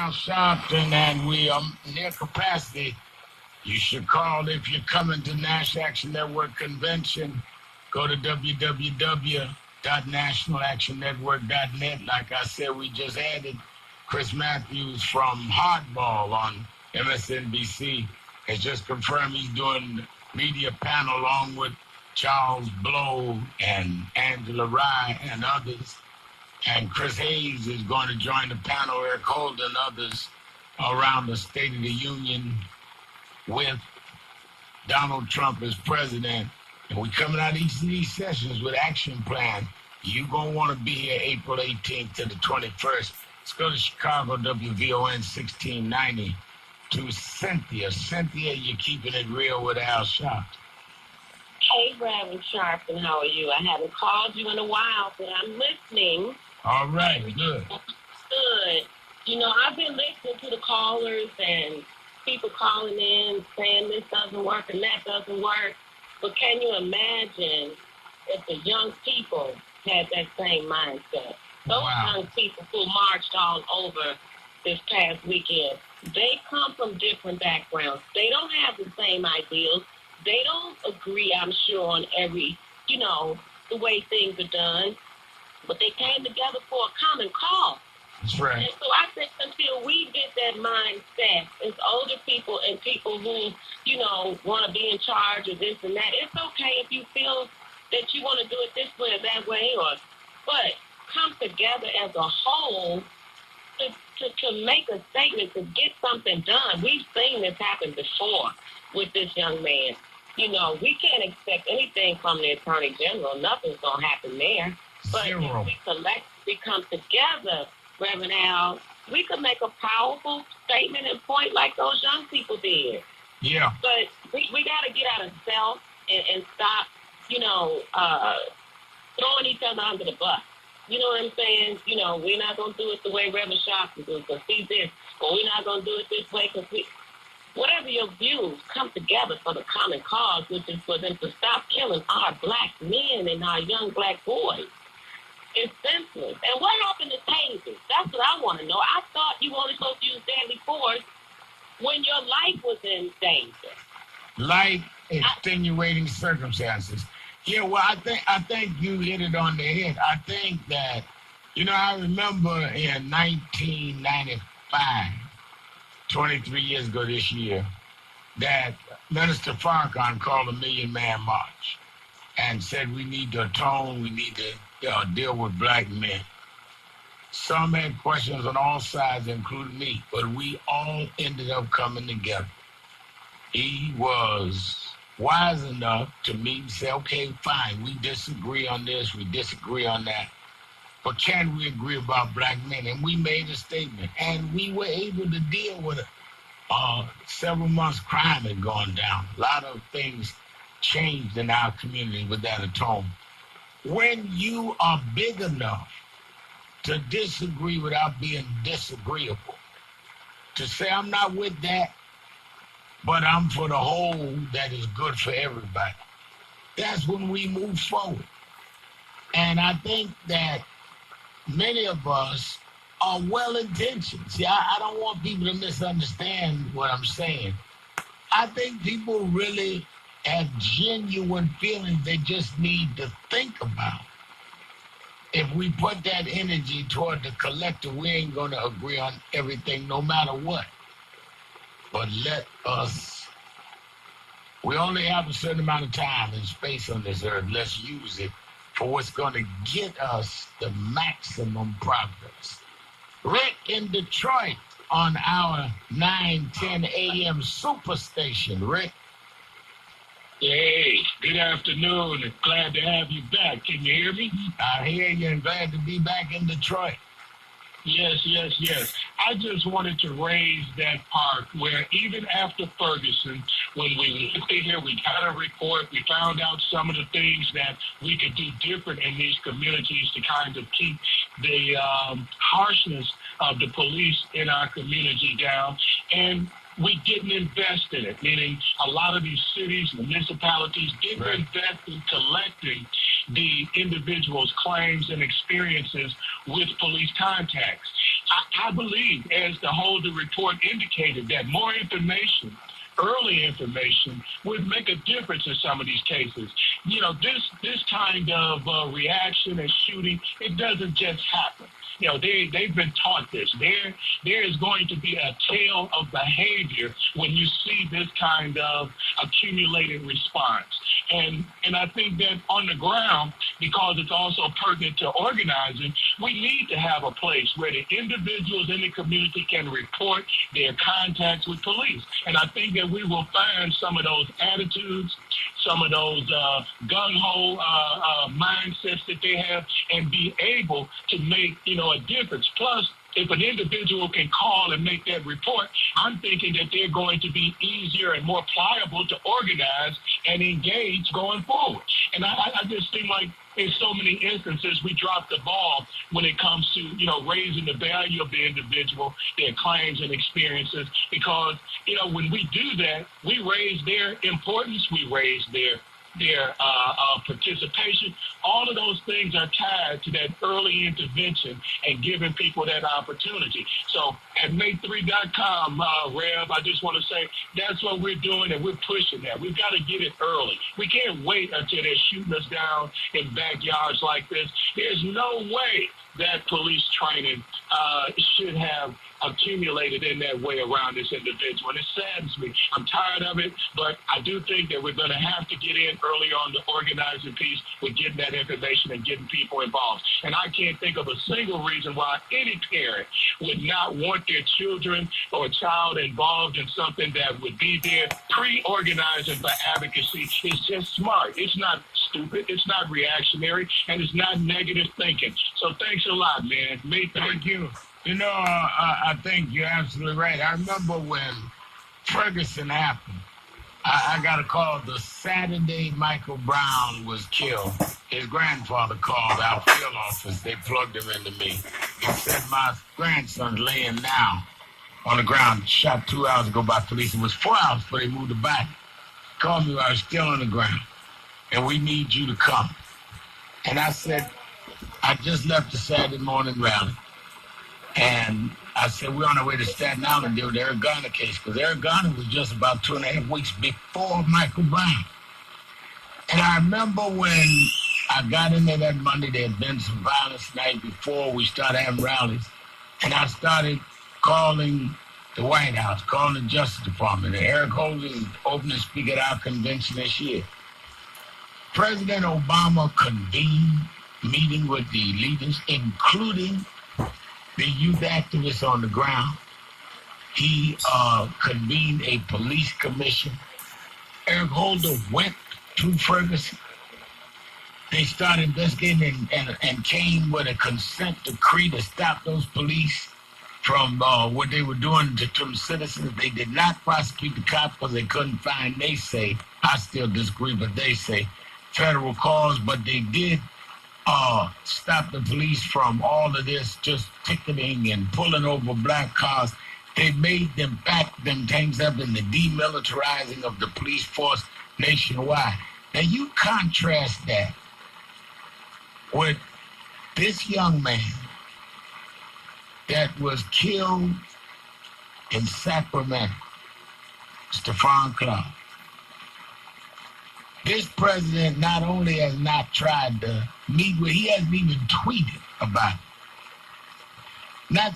Al Sharpton, and we are near capacity. You should call if you're coming to National Action Network Convention. Go to www.nationalactionnetwork.net. Like I said, we just added Chris Matthews from Hardball on MSNBC has just confirmed he's doing the media panel along with Charles Blow and Angela Rye and others. And Chris Hayes is going to join the panel, Eric Holder and others, around the State of the Union with Donald Trump as president. And we're coming out each of these sessions with action plan. You're going to want to be here April 18th to the 21st. Let's go to Chicago, WVON 1690, to Cynthia. Cynthia, you're keeping it real with Al Sharpton. Hey, Reverend Sharpton, how are you? I haven't called you in a while, but I'm listening. All right, good. Good. You know, I've been listening to the callers and people calling in saying this doesn't work and that doesn't work. But can you imagine if the young people had that same mindset? Those young people who marched all over this past weekend, they come from different backgrounds. They don't have the same ideals. They don't agree, I'm sure, on every, the way things are done. But they came together for a common cause. That's right. And so I think until we get that mindset as older people and people who, want to be in charge of this and that, it's okay if you feel that you want to do it this way or that way, but come together as a whole to make a statement, to get something done. We've seen this happen before with this young man. We can't expect anything from the Attorney General. Nothing's going to happen there. But if we collectively come together, Reverend Al, we could make a powerful statement and point like those young people did. Yeah. But we got to get out of self and stop, throwing each other under the bus. You know what I'm saying? We're not going to do it the way Reverend Sharpton do because he's this. Or we're not going to do it this way because whatever your views, come together for the common cause, which is for them to stop killing our black men and our young black boys. It's senseless. And what happened to tasers? That's what I want to know. I thought you only supposed to use deadly force when your life was in danger. Life extenuating circumstances. Yeah, well, I think you hit it on the head. I think that, I remember in 1995, 23 years ago this year, that Minister Farrakhan called a Million Man March and said we need to atone, we need to deal with black men. Some had questions on all sides, including me, but we all ended up coming together. He was wise enough to meet and say, okay, fine, we disagree on this, we disagree on that, but can we agree about black men? And we made a statement, and we were able to deal with it. Several months crime had gone down. A lot of things changed in our community with that atonement. When you are big enough to disagree without being disagreeable, to say I'm not with that, but I'm for the whole that is good for everybody, that's when we move forward. And I think that many of us are well-intentioned. See, I don't want people to misunderstand what I'm saying. I think people really have genuine feelings they just need to think about. If we put that energy toward the collective, we ain't going to agree on everything no matter what. But we only have a certain amount of time and space on this earth. Let's use it for what's going to get us the maximum progress. Rick in Detroit on our 9:10 a.m. superstation. Rick? Hey, good afternoon. Glad to have you back. Can you hear me? I hear you and glad to be back in Detroit. Yes. I just wanted to raise that part where even after Ferguson, when we went here, we got a report, we found out some of the things that we could do different in these communities to kind of keep the harshness of the police in our community down. And we didn't invest in it, meaning a lot of these cities, municipalities didn't invest in collecting the individual's claims and experiences with police contacts. I believe, as the Holder report indicated, that more information, early information, would make a difference in some of these cases. You know, this kind of reaction and shooting, it doesn't just happen. You know, they've been taught this. There is going to be a tail of behavior when you see this kind of accumulated response. And I think that on the ground, because it's also pertinent to organizing, we need to have a place where the individuals in the community can report their contacts with police. And I think that we will find some of those attitudes, some of those gung-ho mindsets that they have, and be able to make, you know, a difference. Plus, if an individual can call and make that report, I'm thinking that they're going to be easier and more pliable to organize and engage going forward. And I just think like in so many instances, we drop the ball when it comes to, you know, raising the value of the individual, their claims and experiences, because, you know, when we do that, we raise their importance, we raise their participation. All of those things are tied to that early intervention and giving people that opportunity. So at Make3.com, Rev, I just want to say that's what we're doing, and we're pushing that. We've got to get it early. We can't wait until they're shooting us down in backyards like this. There's no way that police training should have accumulated in that way around this individual. And it saddens me. I'm tired of it, but I do think that we're going to have to get in early on the organizing piece with getting that information and getting people involved. And I can't think of a single reason why any parent would not want their children or child involved in something that would be there pre-organizing for advocacy. It's just smart. It's not stupid. It's not reactionary, and it's not negative thinking. So thanks a lot, man. Thank you. You know, I think you're absolutely right. I remember when Ferguson happened, I got a call the Saturday Michael Brown was killed. His grandfather called our field office. They plugged him into me. He said, my grandson's laying now on the ground, shot 2 hours ago by police. It was 4 hours before they moved the body. Called me while I was still on the ground. And we need you to come. And I said, I just left the Saturday morning rally. And I said, we're on our way to Staten Island to deal with the Eric Garner case, because Eric Garner was just about 2.5 weeks before Michael Brown. And I remember when I got in there that Monday, there had been some violence the night before we started having rallies. And I started calling the White House, calling the Justice Department. And Eric Holder is opening speaker at our convention this year. President Obama convened meeting with the leaders, including the youth activists on the ground. He convened a police commission. Eric Holder went to Ferguson. They started investigating and came with a consent decree to stop those police from what they were doing to the citizens. They did not prosecute the cops because they couldn't find, they say, I still disagree, but they say, federal cause, but they did stop the police from all of this, just ticketing and pulling over black cars. They made them back them things up in the demilitarizing of the police force nationwide. Now you contrast that with this young man that was killed in Sacramento, Stephon Clark. This president not only has not tried to meet with, he hasn't even tweeted about it. Not